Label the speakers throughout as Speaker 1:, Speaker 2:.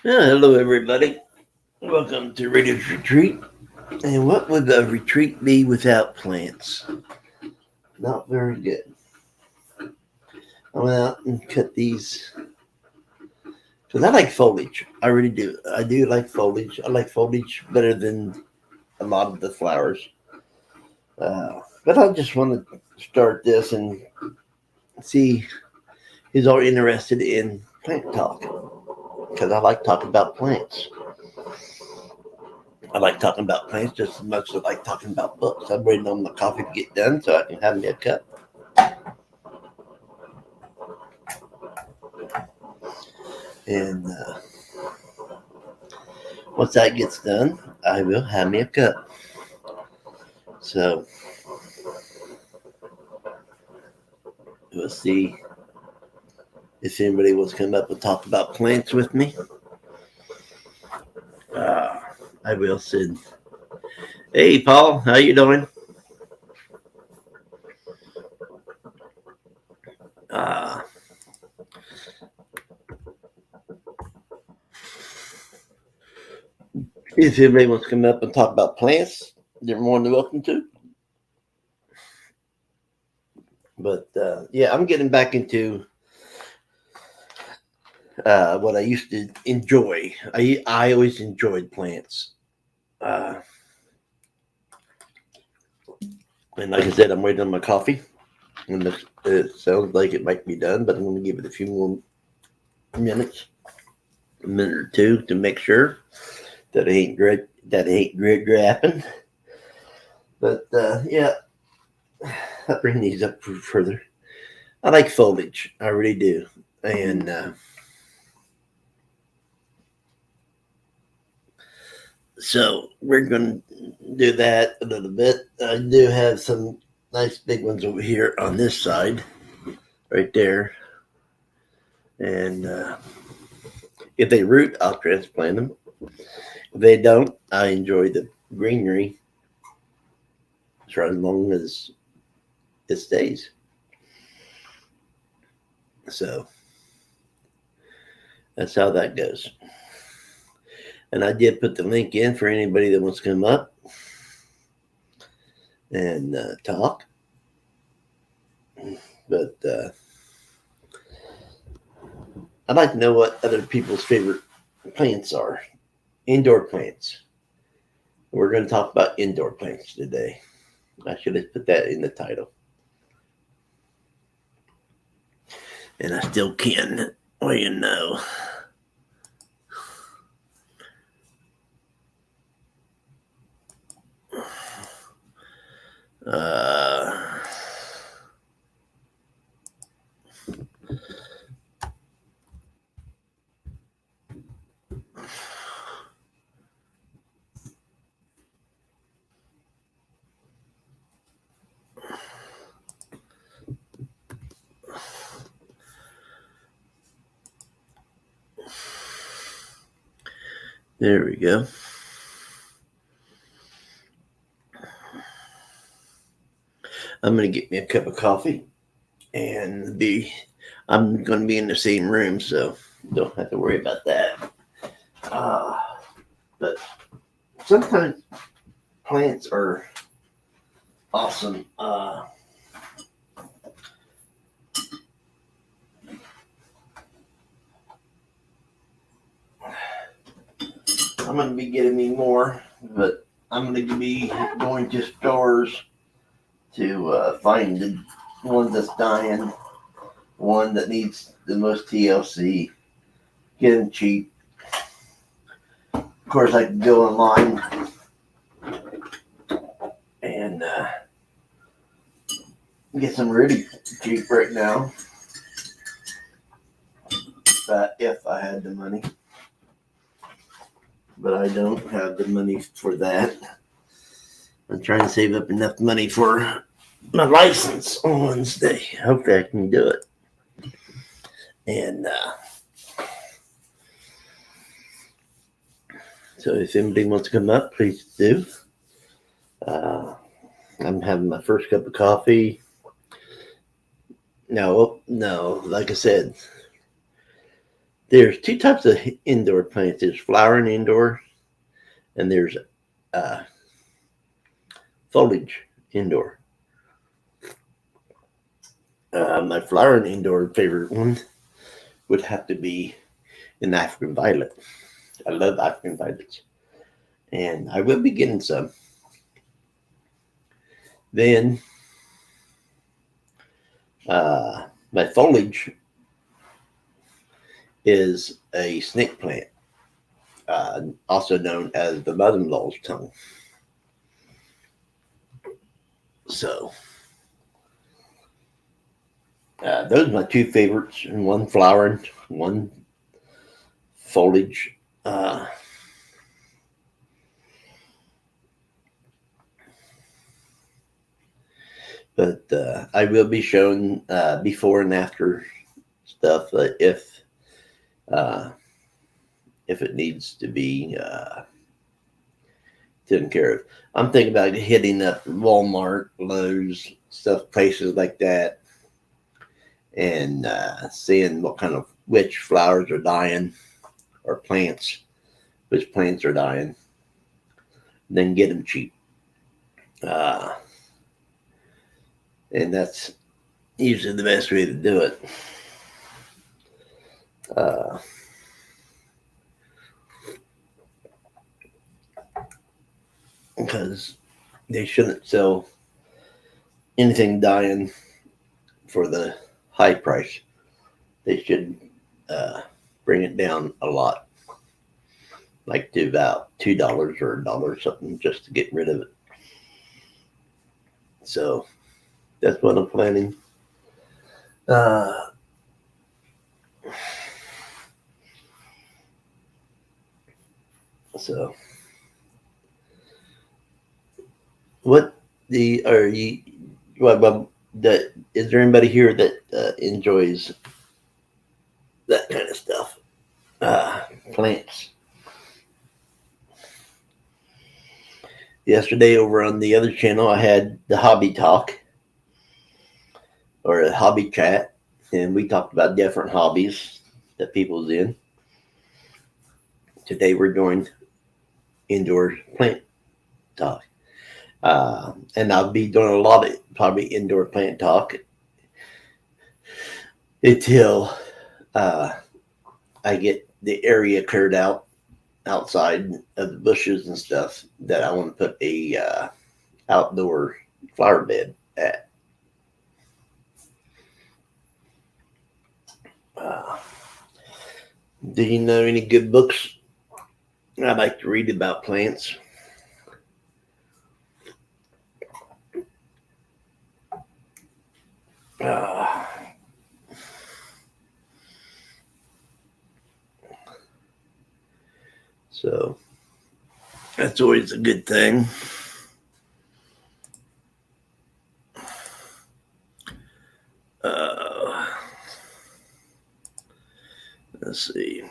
Speaker 1: Hello, everybody. Welcome to Radio's Retreat. And what would a retreat be without plants? Not very good. I went out and cut these because I like foliage. I really do. I do like foliage. I like foliage better than a lot of the flowers. But I just want to start this and see who's all interested in plant talk because I like talking about plants. I like talking about plants just as much as I like talking about books. I'm waiting on my coffee to get done so I can have me a cup. And once that gets done, I will have me a cup. So we'll see if anybody wants to come up and talk about plants with me. Uh, I will send. Hey, Paul, how you doing? Uh, if anybody wants to come up and talk about plants, they're more than welcome to. But yeah, I'm getting back into what I used to enjoy. I always enjoyed plants. Uh, and like I said, I'm waiting on my coffee. And it sounds like it might be done, but I'm going to give it a few more minutes, a minute or two, to make sure that it ain't grapping. But yeah, I'll bring these up further. I like foliage, I really do, and so we're going to do that a little bit. I do have some nice big ones over here on this side, right there, and if they root, I'll transplant them. If they don't, I enjoy the greenery for as long as it stays. So that's how that goes. And I did put the link in for anybody that wants to come up and talk. But I'd like to know what other people's favorite plants are. Indoor plants. We're going to talk about indoor plants today. I should have put that in the title. And I still can. Well, you know. Uh, there we go. I'm going to get me a cup of coffee and I'm going to be in the same room, so don't have to worry about that. Uh, but sometimes plants are awesome. I'm going to be getting me more, but I'm going to be going to stores to find the one that's dying, one that needs the most TLC, get them cheap. Of course, I can go online and get some really cheap right now. If I had the money. But I don't have the money for that. I'm trying to save up enough money for my license on Wednesday. Hopefully I can do it. And so if anybody wants to come up, please do. I'm having my first cup of coffee. No, like I said, There's two types of indoor plants. There's flowering indoor, and there's uh, foliage indoor. My flowering indoor favorite one would have to be an African violet. I love African violets, and I will be getting some. Then my foliage is a snake plant, also known as the mother-in-law's tongue. So those are my two favorites, and one flowering, one foliage. But I will be showing before and after stuff uh, if it needs to be taken care of. I'm thinking about hitting up Walmart, Lowe's, stuff, places like that, and seeing what kind of which flowers are dying or plants, which plants are dying, then get them cheap. Uh, and that's usually the best way to do it. Uh, because they shouldn't sell anything dying for the high price. They should uh, bring it down a lot, like to about $2 or $1 or something, just to get rid of it. So that's what I'm planning. So what the are you? Well, that is there anybody here that enjoys that kind of stuff? Uh, Plants. Yesterday over on the other channel, I had the hobby talk or a hobby chat, and we talked about different hobbies that people's in. Today we're doing indoor plant talk. And I'll be doing a lot of probably indoor plant talk until I get the area cleared out outside of the bushes and stuff that I want to put a outdoor flower bed at. Uh, do you know any good books I like to read about plants? Uh, so that's always a good thing. Uh, let's see.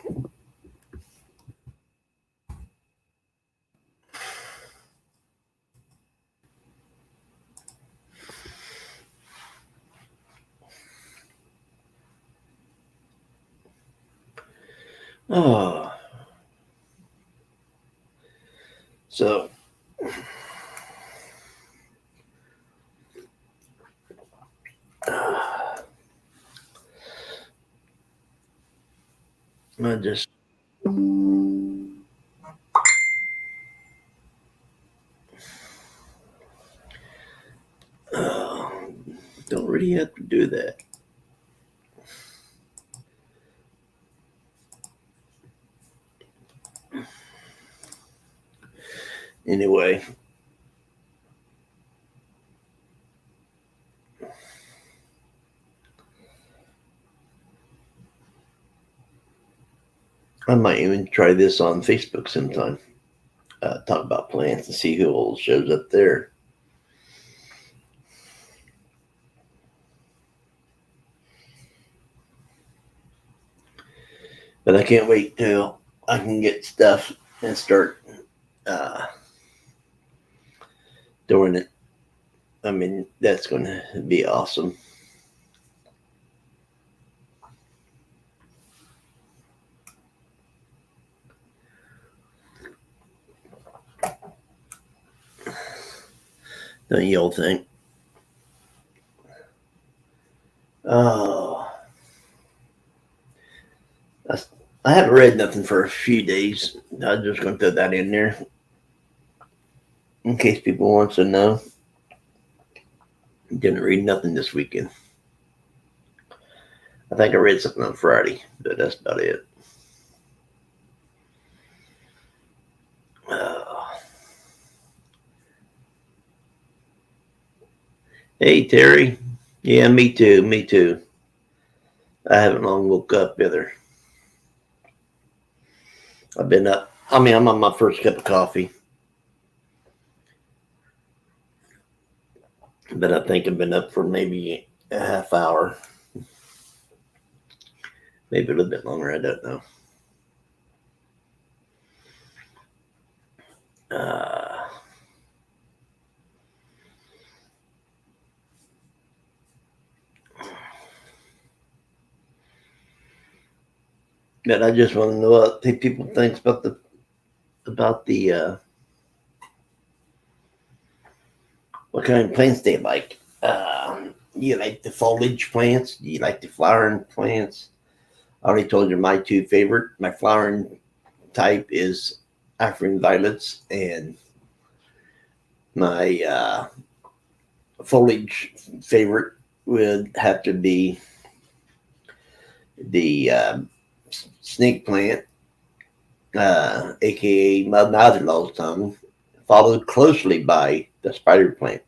Speaker 1: Oh, so I just uh, don't really have to do that. Anyway, I might even try this on Facebook sometime. Talk about plants and see who all shows up there. But I can't wait till I can get stuff and start uh, doing it. I mean, that's going to be awesome. Don't you all think? Oh, I, I haven't read nothing for a few days. I'm just going to throw that in there in case people wants to know. Didn't read nothing this weekend. I think I read something on Friday, but that's about it. Uh, hey, Terry. Yeah, me too. Me too. I haven't long woke up either. I've been up. I mean, I'm on my first cup of coffee, but I think I've been up for maybe a half hour, maybe a little bit longer. I don't know. Uh, but I just want to know what people think about the what kind of plants they like. You like the foliage plants? Do you like the flowering plants? I already told you my two favorite. My flowering type is African violets, and my foliage favorite would have to be the snake plant, aka my mother-in-law's tongue, followed closely by the spider plant.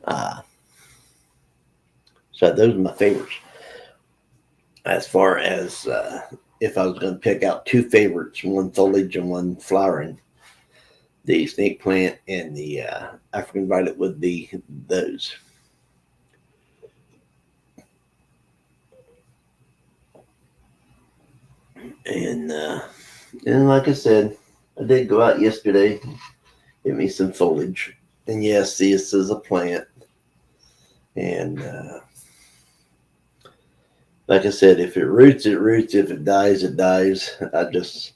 Speaker 1: Uh, so those are my favorites. As far as if I was going to pick out two favorites, one foliage and one flowering, the snake plant and the African violet would be those. And and like I said, I did go out yesterday, get me some foliage. And yes, this is a plant. And like I said, if it roots, it roots. If it dies, it dies. I just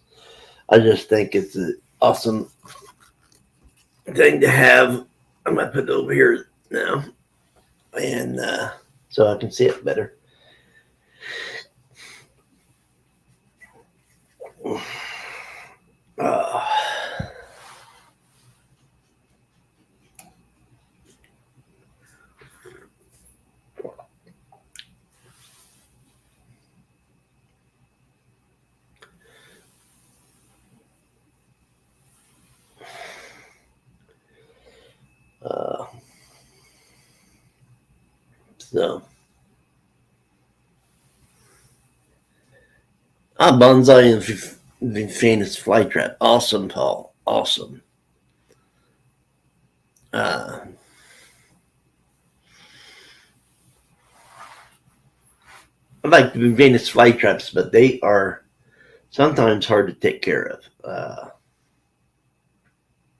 Speaker 1: think it's an awesome thing to have. I might put it over here now, and so I can see it better. Uh, uh, so, bonsai and Venus flytrap. Awesome, Paul. Awesome. Uh, I like the Venus flytraps, but they are sometimes hard to take care of.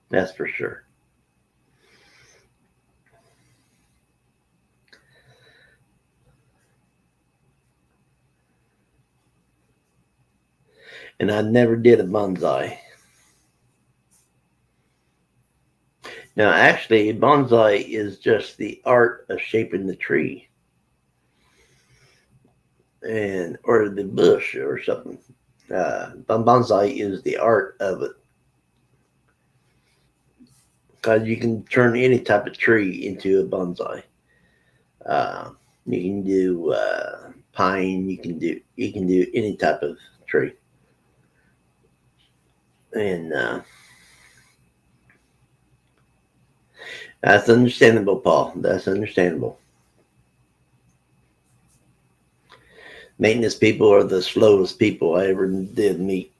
Speaker 1: That's for sure. And I never did a bonsai. Now, actually, bonsai is just the art of shaping the tree and or the bush or something. Bonsai is the art of it because you can turn any type of tree into a bonsai. Uh, you can do pine. You can do any type of tree, and that's understandable, Paul. That's understandable. Maintenance people are the slowest people I ever did meet.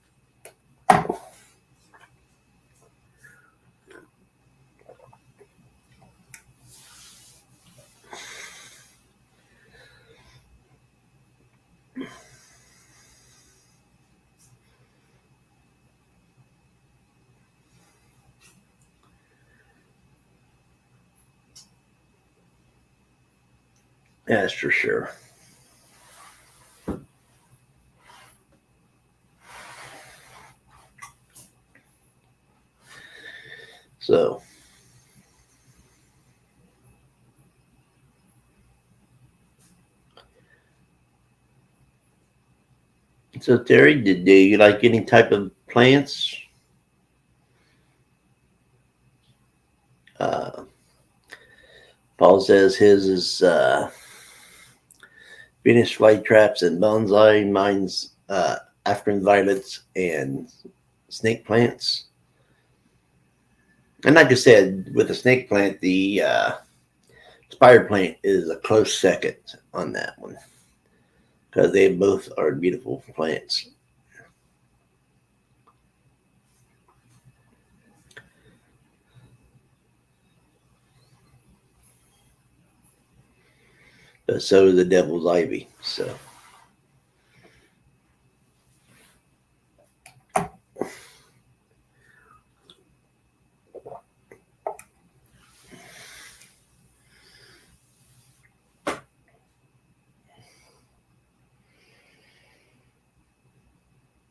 Speaker 1: That's for sure. So So Terry, do you like any type of plants? Uh, Paul says his is Venus flytraps and bonsai. Mine's African violets and snake plants. And like I said, with the snake plant, the spider plant is a close second on that one because they both are beautiful plants. But so is the devil's ivy. So.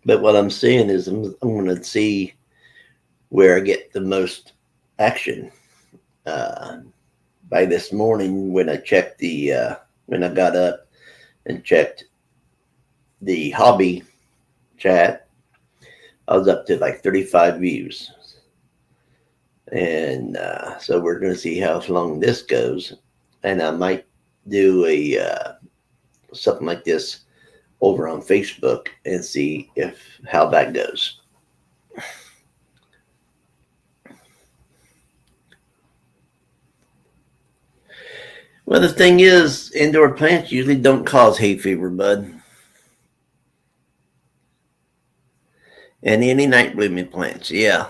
Speaker 1: But what I'm seeing is I'm going to see where I get the most action. Uh, by this morning, when I checked when I got up and checked the hobby chat, I was up to like 35 views. And so we're going to see how long this goes. And I might do something like this over on Facebook and see how that goes. Well, the thing is, indoor plants usually don't cause hay fever, bud. And any night blooming plants, yeah.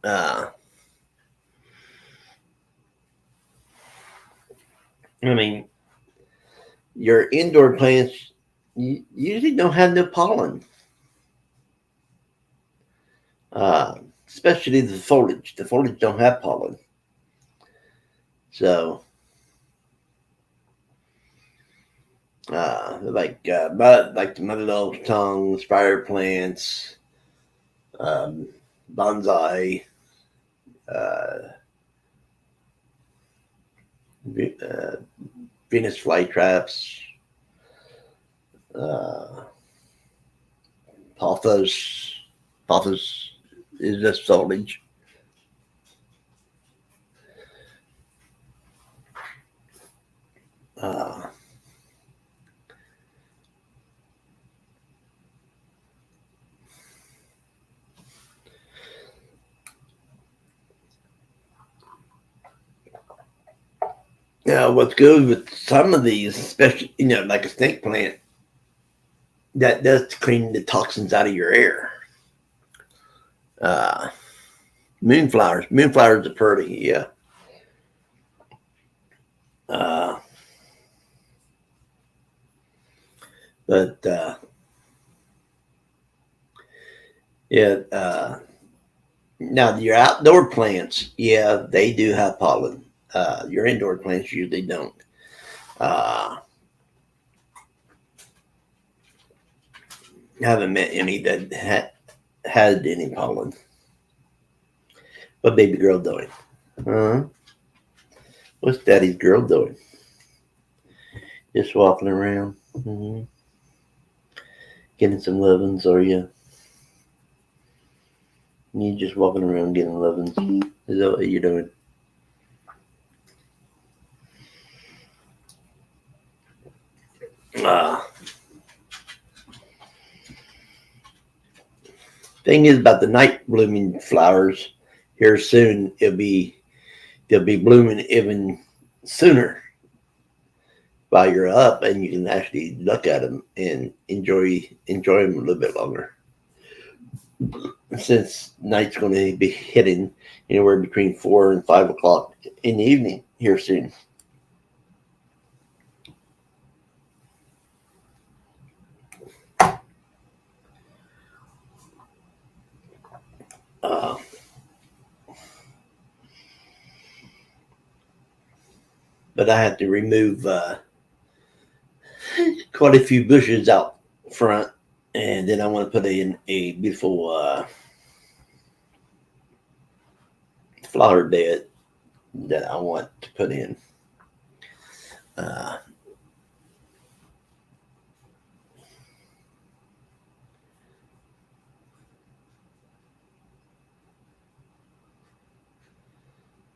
Speaker 1: I mean, your indoor plants usually don't have no pollen, especially the foliage. The foliage don't have pollen, so but like the mother love tongue, spider plants, um, bonsai, uh, uh, Venus flytraps, uh, pothos. Pothos is just foliage. Uh, Now, what's good with some of these, especially like a snake plant, that does clean the toxins out of your air. Uh, moonflowers are pretty, yeah. Uh, but yeah, now your outdoor plants, yeah, they do have pollen. Your indoor plants usually don't. Uh, haven't met any that had any pollen. What baby girl doing? Uh, what's daddy's girl doing? Just walking around, getting some lovin's, or you just walking around getting lovin's? Is that what you're doing? Uh, thing is about the night blooming flowers. Here soon, they'll be blooming even sooner while you're up, and you can actually look at them and enjoy them a little bit longer. Since night's going to be hitting anywhere between 4 and 5 o'clock in the evening here soon. Uh, but I had to remove quite a few bushes out front, and then I want to put in a beautiful flower bed that I want to put in. Uh,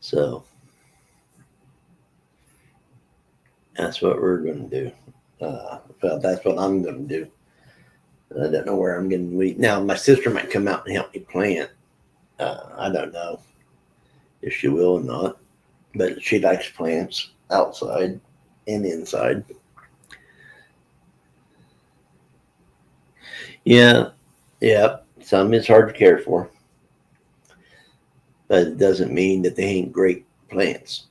Speaker 1: So that's what we're going to do. Well, that's what I'm going to do. I don't know where I'm going to weed. Now, my sister might come out and help me plant. I don't know if she will or not, but she likes plants outside and inside. Yeah, yeah. Some is hard to care for, but it doesn't mean that they ain't great plants.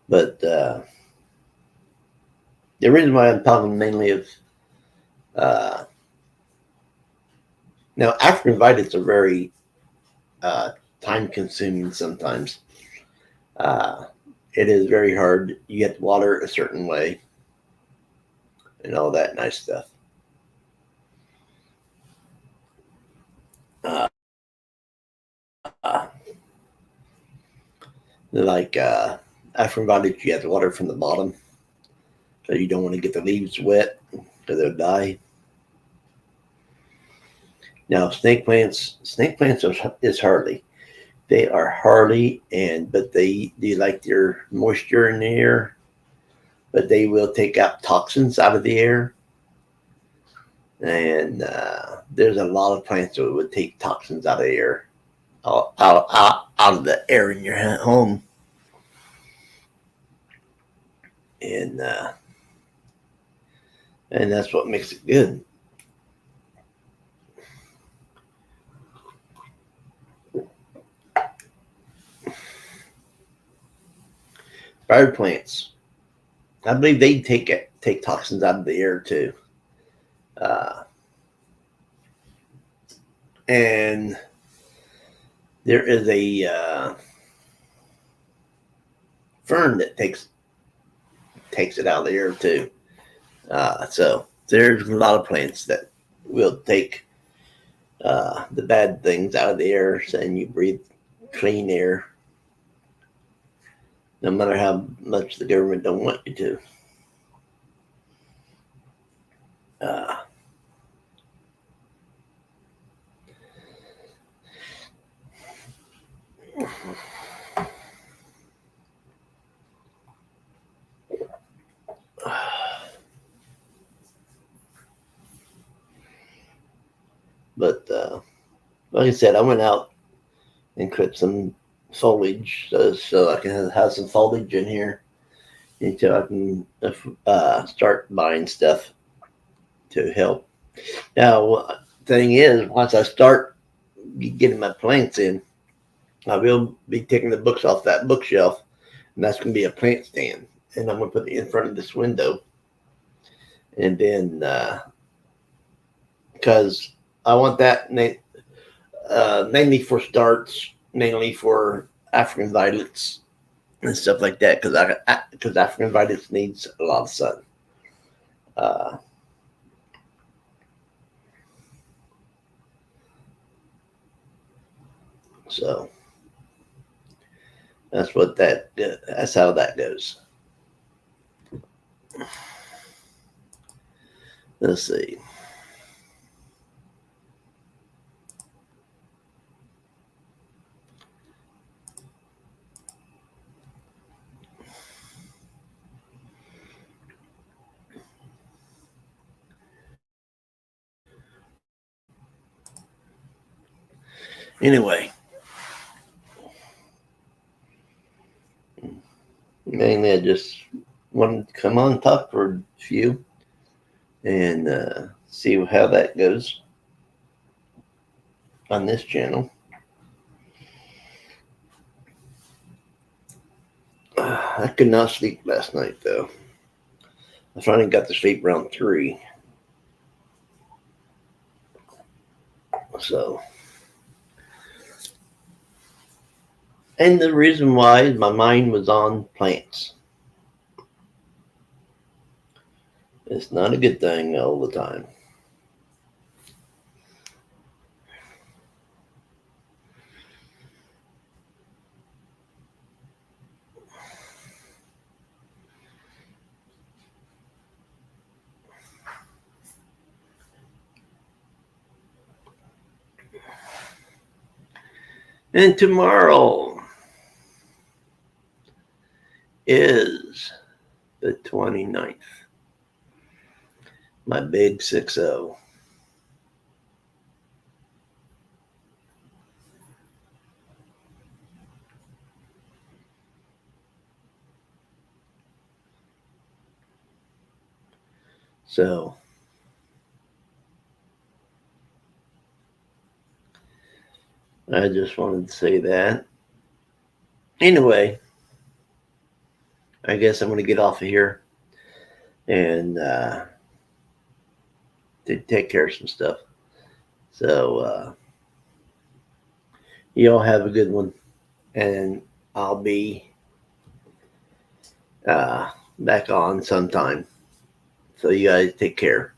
Speaker 1: But the reason why I'm talking mainly of uh, now African violets are very uh, time consuming sometimes. Uh, it is very hard. You have to water it a certain way and all that nice stuff. Uh, uh, like African violets, you have to water from the bottom, so you don't want to get the leaves wet because they'll die. Now snake plants is hardy. They are hardy, and but they like their moisture in the air, but they will take out toxins out of the air. And there's a lot of plants that would take toxins out of the air, out of the air in your home, and and that's what makes it good. Fire plants, I believe they take toxins out of the air too. Uh, and there is a fern that takes it out of the air too. So there's a lot of plants that will take the bad things out of the air, and you breathe clean air, no matter how much the government don't want you to. Uh, but like I said, I went out and cut some foliage so I can have some foliage in here until I can start buying stuff to help. Now, thing is, once I start getting my plants in, I will be taking the books off that bookshelf, and that's going to be a plant stand. And I'm going to put it in front of this window. And then, because I want that mainly for starts, mainly for African violets and stuff like that, because African violets needs a lot of sun. Uh, so that's how that goes. Let's see. Anyway, mainly I just wanted to come on and talk for a few and see how that goes on this channel. I could not sleep last night though. I finally got to sleep around 3. So, and the reason why is my mind was on plants. It's not a good thing all the time. And tomorrow is the 29th. My big 6-0. So I just wanted to say that. Anyway, I guess I'm going to get off of here and to take care of some stuff. So you all have a good one, and I'll be back on sometime. So you guys take care.